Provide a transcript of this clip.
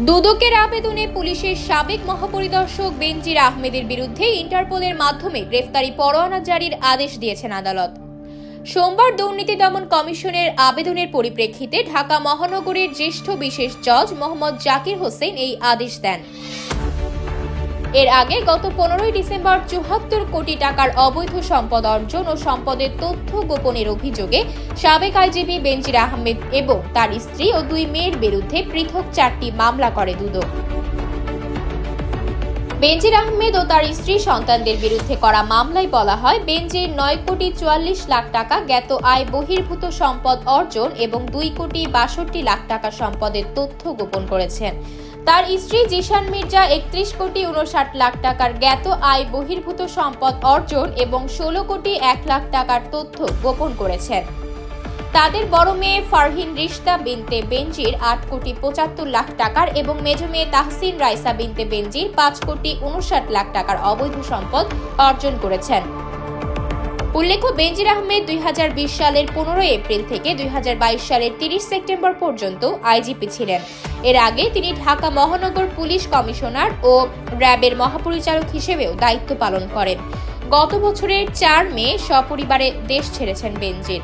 দুদকের আবেদনে পুলিশের সাবেক মহাপরিদর্শক বেনজির আহমেদের বিরুদ্ধে ইন্টারপোলের মাধ্যমে গ্রেফতারি পরোয়ানা জারির আদেশ দিয়েছেন আদালত। সোমবার দুর্নীতি দমন কমিশনের আবেদনের পরিপ্রেক্ষিতে ঢাকা মহানগরের জ্যেষ্ঠ বিশেষ জজ মোহাম্মদ জাকির হোসেন এই আদেশ দেন। এর আগে গত 15 ডিসেম্বর ৭৪ কোটি টাকার অবৈধ সম্পদ অর্জন ও সম্পদের তথ্য গোপনের অভিযোগে সাবেক আইজিপি বেনজির আহমেদ এবং তার স্ত্রী ও 2 মেয়ের বিরুদ্ধে পৃথক 4টি মামলা করে দুদক। বেনজির আহমেদ ও তার স্ত্রী সন্তানদের বিরুদ্ধে করা মামলায় বলা হয়, বেনজির 9 কোটি 44 লাখ টাকা জ্ঞাত আয় বহির্ভূত সম্পদ অর্জন এবং 2 কোটি 62 লাখ টাকা সম্পদের তথ্য গোপন করেছেন। তার স্ত্রী জিশান মির্জা 31 কোটি 59 লাখ টাকার জ্ঞাত আয় বহির্ভূত সম্পদ অর্জন এবং 16 কোটি 1 লাখ টাকার তথ্য গোপন করেছেন। তাদের বড় মেয়ে ফারহিন রিশতা বিনতে বেনজির 8 কোটি 75 লাখ টাকার এবং মেজ মেয়ে তাহসিন রাইসা বিনতে বেনজির 5 কোটি 59 লাখ টাকার অবৈধ সম্পদ অর্জন করেছেন। উল্লেখ্য, বেনজির আহমেদ 2020 সালের 15 এপ্রিল থেকে 2022 সালের 30 সেপ্টেম্বর পর্যন্ত আইজিপি ছিলেন। এর আগে তিনি ঢাকা মহানগর পুলিশ কমিশনার ও র্যাবের মহাপরিচালক হিসেবেও দায়িত্ব পালন করেন। গত বছরের 4 মে সপরিবারে দেশ ছেড়েছেন বেনজির।